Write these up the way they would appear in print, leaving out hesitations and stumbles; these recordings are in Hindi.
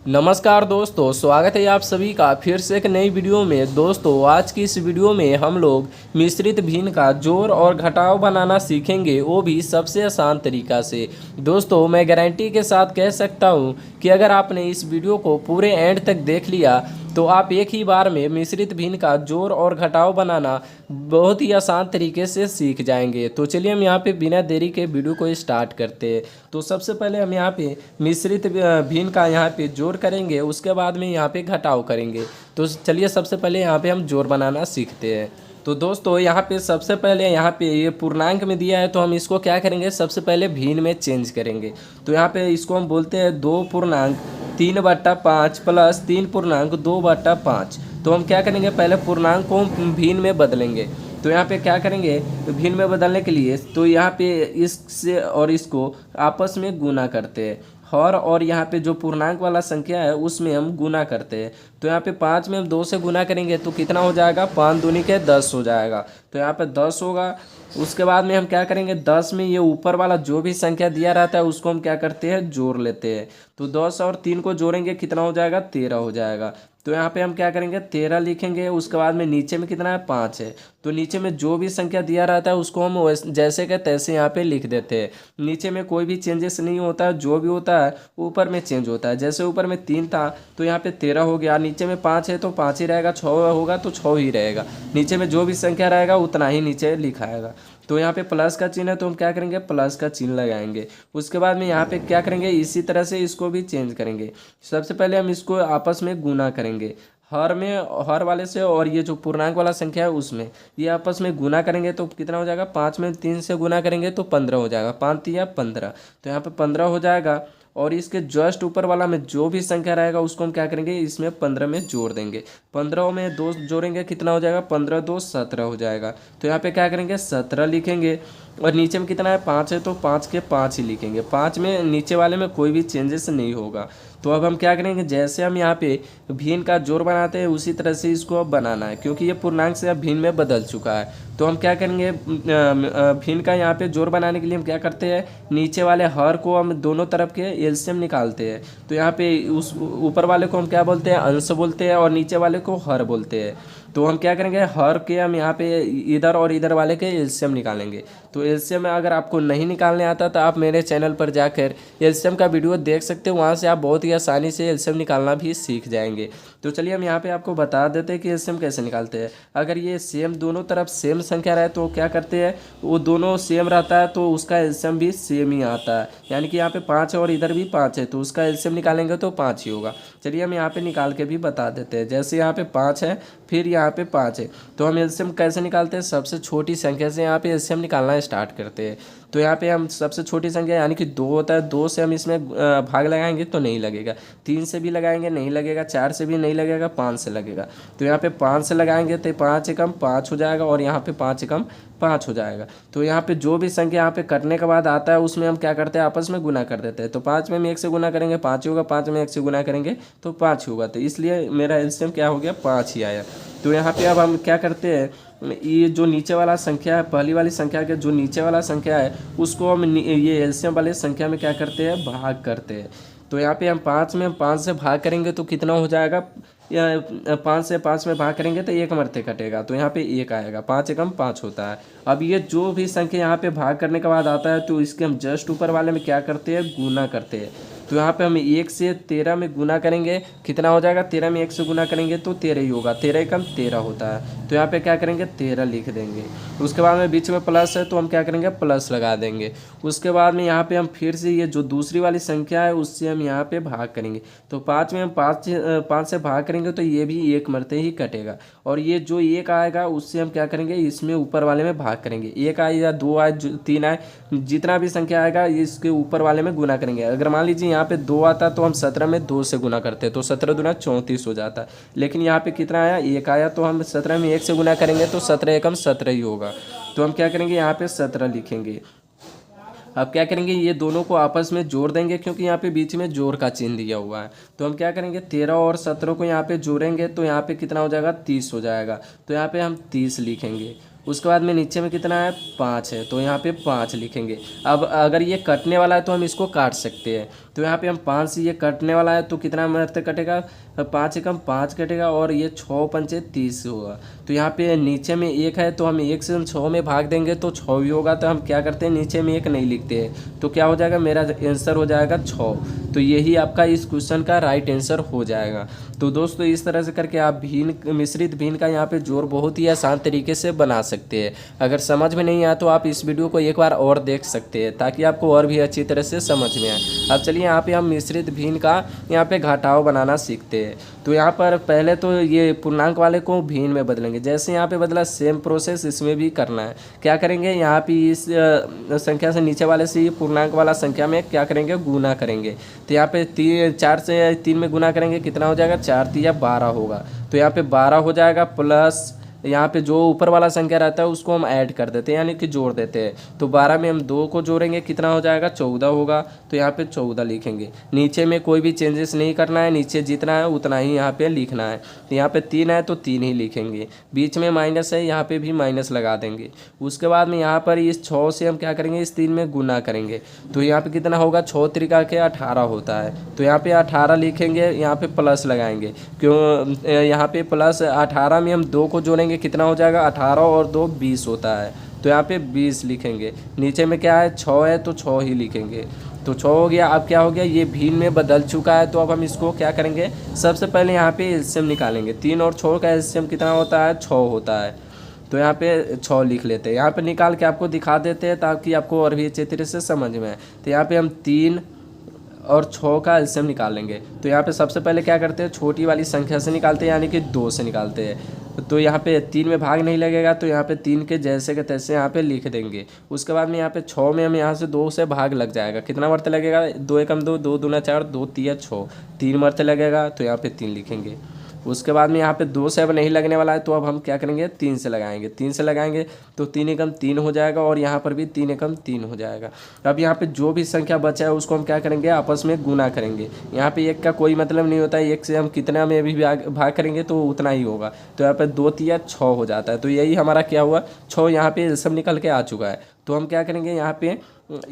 नमस्कार दोस्तों, स्वागत है आप सभी का फिर से एक नई वीडियो में। दोस्तों, आज की इस वीडियो में हम लोग मिश्रित भिन्न का जोड़ और घटाव बनाना सीखेंगे, वो भी सबसे आसान तरीका से। दोस्तों, मैं गारंटी के साथ कह सकता हूँ कि अगर आपने इस वीडियो को पूरे एंड तक देख लिया तो आप एक ही बार में मिश्रित भिन्न का जोड़ और घटाव बनाना बहुत ही आसान तरीके से सीख जाएंगे। तो चलिए हम यहाँ पे बिना देरी के वीडियो को स्टार्ट करते हैं। तो सबसे पहले हम यहाँ पे मिश्रित भिन्न का यहाँ पे जोड़ करेंगे, उसके बाद में यहाँ पे घटाव करेंगे। तो चलिए सबसे पहले यहाँ पे हम जोड़ बनाना सीखते हैं। तो दोस्तों, यहाँ पे सबसे पहले यहाँ पे ये पूर्णांक में दिया है, तो हम इसको क्या करेंगे, सबसे पहले भिन्न में चेंज करेंगे। तो यहाँ पे इसको हम बोलते हैं 2.3/5 प्लस 3.2/5। तो हम क्या करेंगे, पहले पूर्णांक को हम भिन्न में बदलेंगे। तो यहाँ पे क्या करेंगे, भिन्न में बदलने के लिए तो यहाँ पे इससे और इसको आपस में गुना करते हैं। हर और यहाँ पे जो पूर्णांक वाला संख्या है उसमें हम गुना करते हैं। तो यहाँ पे 5 में हम 2 से गुना करेंगे तो कितना हो जाएगा, 5 दूनी के 10 हो जाएगा। तो यहाँ पे 10 होगा। उसके बाद में हम क्या करेंगे, 10 में ये ऊपर वाला जो भी संख्या दिया रहता है उसको हम क्या करते हैं, जोड़ लेते हैं। तो 10 और 3 को जोड़ेंगे कितना हो जाएगा, 13 हो जाएगा। तो यहाँ पे हम क्या करेंगे, 13 लिखेंगे। उसके बाद में नीचे में कितना है, 5 है। तो नीचे में जो भी संख्या दिया रहता है उसको हम जैसे के तैसे यहाँ पे लिख देते हैं। नीचे में कोई भी चेंजेस नहीं होता है, जो भी होता है ऊपर में चेंज होता है। जैसे ऊपर में 3 था तो यहाँ पे 13 हो गया, नीचे में 5 है तो 5 ही रहेगा, 6 होगा तो 6 ही रहेगा। नीचे में जो भी संख्या रहेगा उतना ही नीचे लिखाएगा। तो यहाँ पे प्लस का चिन्ह है तो हम क्या करेंगे, प्लस का चिन्ह लगाएंगे। उसके बाद में यहाँ पे क्या करेंगे, इसी तरह से इसको भी चेंज करेंगे। सबसे पहले हम इसको आपस में गुना करेंगे, हर में हर वाले से और ये जो पूर्णांक वाला संख्या है उसमें ये आपस में गुना करेंगे तो कितना हो जाएगा, 5 में 3 से गुना करेंगे तो 15 हो जाएगा, 5 तिया 15। तो यहाँ पे 15 हो जाएगा। और इसके जस्ट ऊपर वाला में जो भी संख्या रहेगा उसको हम क्या करेंगे, इसमें 15 में जोड़ देंगे। 15 में 2 जोड़ेंगे कितना हो जाएगा, 15 2 17 हो जाएगा। तो यहाँ पे क्या करेंगे, 17 लिखेंगे। और नीचे में कितना है, 5 है तो 5 के 5 ही लिखेंगे। 5 में नीचे वाले में कोई भी चेंजेस नहीं होगा। तो अब हम क्या करेंगे, जैसे हम यहाँ पे भिन्न का जोड़ बनाते हैं उसी तरह से इसको अब बनाना है, क्योंकि ये पूर्णांक से अब भिन्न में बदल चुका है। तो हम क्या करेंगे, भिन्न का यहाँ पे जोड़ बनाने के लिए हम क्या करते हैं, नीचे वाले हर को हम दोनों तरफ के एलसीएम निकालते हैं। तो यहाँ पे उस ऊपर वाले को हम क्या बोलते हैं, अंश बोलते हैं, और नीचे वाले को हर बोलते हैं। तो हम क्या करेंगे, हर के हम यहाँ पे इधर और इधर वाले के एलसीएम निकालेंगे। तो एलसीएम अगर आपको नहीं निकालने आता तो आप मेरे चैनल पर जाकर एलसीएम का वीडियो देख सकते हो, वहाँ से आप बहुत ही आसानी से एलसीएम निकालना भी सीख जाएंगे। तो चलिए हम यहाँ पे आपको बता देते हैं कि एलसीएम कैसे निकालते हैं। अगर ये सेम दोनों तरफ सेम संख्या रहे तो क्या करते हैं, वो दोनों सेम रहता है तो उसका एलसीएम भी सेम ही आता है। यानी कि यहाँ पे 5 है और इधर भी 5 है तो उसका एलसीएम निकालेंगे तो 5 ही होगा। चलिए हम यहाँ पे निकाल के भी बता देते हैं। जैसे यहाँ पे 5 है, फिर यहाँ पे 5 है, तो हम एलसीएम कैसे निकालते हैं, सबसे छोटी संख्या से यहाँ पे एलसीएम निकालना स्टार्ट करते हैं। तो यहाँ पे हम सबसे छोटी संख्या यानी कि 2 होता है, 2 से हम इसमें भाग लगाएंगे तो नहीं लगेगा, 3 से भी लगाएंगे नहीं लगेगा, 4 से भी नहीं लगेगा, 5 से लगेगा। तो यहाँ पे 5 से लगाएंगे तो 5 एकम 5 हो जाएगा, और यहाँ पे 5 एकम 5 हो जाएगा। तो यहाँ पे जो भी संख्या यहाँ पे कटने के बाद आता है उसमें हम क्या करते हैं, आपस में गुना कर देते हैं। तो 5 में हम 1 से गुना करेंगे 5 ही होगा, 5 में 1 से गुना करेंगे तो 5 ही होगा। तो इसलिए मेरा एलसीएम क्या हो गया, 5 ही आया। तो यहाँ पे अब हम क्या करते हैं, ये जो नीचे वाला संख्या है, पहली वाली संख्या के जो नीचे वाला संख्या है उसको हम ये एलसीएम वाले संख्या में क्या करते हैं, भाग करते हैं। तो यहाँ पे हम 5 में 5 से भाग करेंगे तो कितना हो जाएगा, 5 से 5 में भाग करेंगे तो 1 मरते कटेगा, तो यहाँ पे 1 आएगा, 5 एकम 5 होता है। अब ये जो भी संख्या यहाँ पे भाग करने के बाद आता है तो इसके हम जस्ट ऊपर वाले में क्या करते हैं, गुना करते हैं। तो यहाँ पे हम 1 से 13 में गुना करेंगे, कितना हो जाएगा, 13 में 1 से गुना करेंगे तो 13 ही होगा, 13 एकम 13 होता है। तो यहाँ पे क्या करेंगे, 13 लिख देंगे। उसके बाद में बीच में प्लस है तो हम क्या करेंगे, प्लस लगा देंगे। उसके बाद में यहाँ पे हम फिर से ये जो दूसरी वाली संख्या है उससे हम यहाँ पे भाग करेंगे। तो 5 में हम 5 से भाग करेंगे तो ये भी 1 मरते ही कटेगा। और ये जो 1 आएगा उससे हम क्या करेंगे, इसमें ऊपर वाले में भाग करेंगे। 1 आए या 2 आए 3 आए, जितना भी संख्या आएगा इसके ऊपर वाले में गुना करेंगे। अगर मान लीजिए यहाँ पे 2 आता तो हम 17 में 2 से गुना करते तो 17 दूना 34 हो जाता। लेकिन यहाँ पे कितना आया, 1 आया, तो हम 17 में 1 से गुना करेंगे तो 17 एकम 17 ही होगा। तो हम क्या करेंगे, यहाँ पे 17 लिखेंगे। अब क्या करेंगे, ये दोनों को आपस में जोड़ देंगे, क्योंकि यहाँ पे बीच में जोड़ का चिन्ह दिया हुआ है। तो हम क्या करेंगे, 13 और 17 को यहाँ पे जोड़ेंगे तो यहाँ पे कितना हो जाएगा, 30 हो जाएगा। तो यहाँ पे हम 30 लिखेंगे। उसके बाद में नीचे में कितना है, 5 है, तो यहाँ पे 5 लिखेंगे। अब अगर ये कटने वाला है तो हम इसको काट सकते हैं। तो यहाँ पे हम 5 से ये कटने वाला है तो कितना मरते कटेगा, 5 एकम 5 कटेगा और ये 6 पंचे 30 होगा। तो यहाँ पे नीचे में 1 है तो हम 1 से हम 6 में भाग देंगे तो 6 भी होगा। तो हम क्या करते हैं, नीचे में 1 नहीं लिखते हैं, तो क्या हो जाएगा, मेरा आंसर हो जाएगा 6। तो यही आपका इस क्वेश्चन का राइट आंसर हो जाएगा। तो दोस्तों इस तरह से करके आप मिश्रित भिन्न का यहाँ पे जोड़ बहुत ही आसान तरीके से बना सकते हैं। अगर समझ में नहीं आया तो आप इस वीडियो को एक बार और देख सकते हैं ताकि आपको और भी अच्छी तरह से समझ में आए। अब चलिए यहाँ पे हम मिश्रित भिन्न का यहाँ पे घटाव बनाना सीखते हैं। तो यहाँ पर पहले तो ये पूर्णांक वाले को भिन्न में बदलेंगे, जैसे यहाँ पे बदला सेम प्रोसेस इसमें भी करना है। क्या करेंगे, यहाँ पे इस संख्या से नीचे वाले से पूर्णांक वाला संख्या में क्या करेंगे, गुना करेंगे। तो यहाँ पे 4 से 3 में गुना करेंगे, कितना हो जाएगा, 4 तिया 12 होगा। तो यहाँ पे 12 हो जाएगा, प्लस यहाँ पे जो ऊपर वाला संख्या रहता है उसको हम ऐड कर देते हैं, यानी कि जोड़ देते हैं। तो 12 में हम 2 को जोड़ेंगे, कितना हो जाएगा, 14 होगा। तो यहाँ पे 14 लिखेंगे। नीचे में कोई भी चेंजेस नहीं करना है, नीचे जितना है उतना ही यहाँ पे लिखना है। तो यहाँ पे 3 है तो 3 ही लिखेंगे, बीच में माइनस है यहाँ पे भी माइनस लगा देंगे। उसके बाद में यहाँ पर इस 6 से हम क्या करेंगे, इस 3 में गुना करेंगे। तो यहाँ पे कितना होगा, 6 त्रिका के 18 होता है। तो यहाँ पे 18 लिखेंगे, यहाँ पे प्लस लगाएंगे, क्यों यहाँ पे प्लस 18 में हम 2 को जोड़ेंगे, कितना हो जाएगा, 18 और 2 20 होता है। तो यहाँ पे 20 लिखेंगे। नीचे में क्या है, 6 है तो 6 ही लिखेंगे। तो 6 हो गया। अब क्या हो गया, ये भिन्न में बदल चुका है। तो अब हम इसको क्या करेंगे, सबसे पहले यहाँ पे एलसीएम निकालेंगे। 3 और 6 का एलसीएम कितना होता है, 6 होता है। तो यहाँ पे 6 लिख लेते हैं, यहाँ पे निकाल के आपको दिखा देते हैं ताकि आपको और भी अच्छे तरह से समझ में आए। तो यहाँ पे हम 3 और 6 का एलसीएम निकालेंगे। तो यहाँ पे सबसे पहले क्या करते हैं, छोटी वाली संख्या से निकालते हैं, यानी कि 2 से निकालते हैं। तो यहाँ पे 3 में भाग नहीं लगेगा, तो यहाँ पे 3 के जैसे के तैसे यहाँ पे लिख देंगे। उसके बाद में यहाँ पे 6 में हम यहाँ से 2 से भाग लग जाएगा, कितना मरते लगेगा, 2 एकम 2, 2 दूना 4, 2 तिया 6, 3 मरते लगेगा। तो यहाँ पे 3 लिखेंगे। उसके बाद में यहाँ पे 2 से अब नहीं लगने वाला है, तो अब हम क्या करेंगे, 3 से लगाएंगे। 3 से लगाएंगे तो 3 एकम 3 हो जाएगा और यहाँ पर भी 3 एकम 3 हो जाएगा। अब यहाँ पे जो भी संख्या बचा है उसको हम क्या करेंगे, आपस में गुना करेंगे। यहाँ पे 1 का कोई मतलब नहीं होता है, 1 से हम कितना में भी भाग करेंगे तो उतना ही होगा। तो यहाँ पे 2 तिया 6 हो जाता है। तो यही हमारा क्या हुआ, 6 यहाँ पे सब निकल के आ चुका है। तो हम क्या करेंगे, यहाँ पे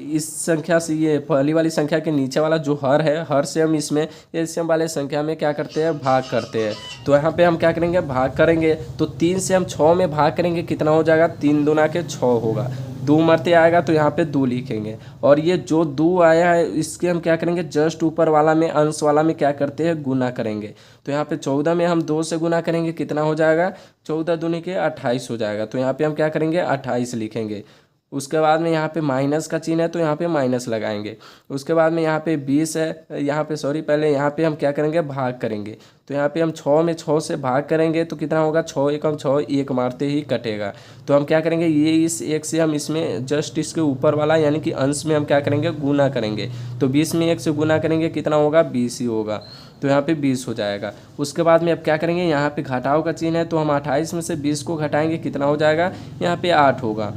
इस संख्या से ये पहली वाली संख्या के नीचे वाला जो हर है, हर से हम इसमें एलसीएम वाले संख्या में क्या करते हैं, भाग करते हैं। तो यहाँ पे हम क्या करेंगे, भाग करेंगे। तो 3 से हम 6 में भाग करेंगे, कितना हो जाएगा, 3 दूना के 6 होगा। 2 मरते आएगा तो यहाँ पे 2 लिखेंगे। और ये जो 2 आया है इसके हम क्या करेंगे, जस्ट ऊपर वाला में अंश वाला में क्या करते हैं, गुना करेंगे। तो यहाँ पे 14 में हम 2 से गुना करेंगे, कितना हो जाएगा, 14 दूनी के 28 हो जाएगा। तो यहाँ पे हम क्या करेंगे, 28 लिखेंगे। उसके बाद में यहाँ पे माइनस का चिन्ह है तो यहाँ पे माइनस लगाएंगे। उसके बाद में यहाँ पे 20 है, यहाँ पे सॉरी पहले यहाँ पे हम क्या करेंगे, भाग करेंगे। तो यहाँ पे हम 6 में 6 से भाग करेंगे तो कितना होगा, 6 एकम 6, 1 मारते ही कटेगा। तो हम क्या करेंगे, ये इस 1 से हम इसमें जस्ट इसके ऊपर वाला यानी कि अंश में हम क्या करेंगे, गुना करेंगे। तो 20 में 1 से गुना करेंगे, कितना होगा, 20 ही होगा। तो यहाँ पे 20 हो जाएगा। उसके बाद में अब क्या करेंगे, यहाँ पे घटाव का चिन्ह है तो हम 28 में से 20 को घटाएंगे, कितना हो जाएगा, यहाँ पे 8 होगा,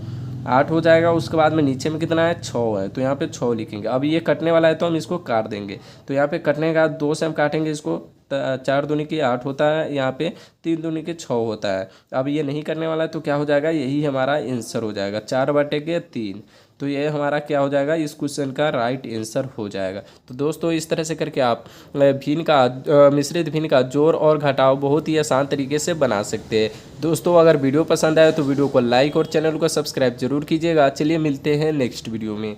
8 हो जाएगा। उसके बाद में नीचे में कितना है, 6 है। तो यहाँ पे 6 लिखेंगे। अब ये कटने वाला है तो हम इसको काट देंगे। तो यहाँ पे कटने का 2 से हम काटेंगे इसको, 4 दूनी की 8 होता है, यहाँ पे 3 दूनी के 6 होता है। अब ये नहीं करने वाला है तो क्या हो जाएगा, यही हमारा आंसर हो जाएगा, 4/3। तो ये हमारा क्या हो जाएगा, इस क्वेश्चन का राइट आंसर हो जाएगा। तो दोस्तों इस तरह से करके आप भिन्न का मिश्रित भिन्न का जोड़ और घटाव बहुत ही आसान तरीके से बना सकते हैं। दोस्तों अगर वीडियो पसंद आए तो वीडियो को लाइक और चैनल को सब्सक्राइब जरूर कीजिएगा। चलिए मिलते हैं नेक्स्ट वीडियो में।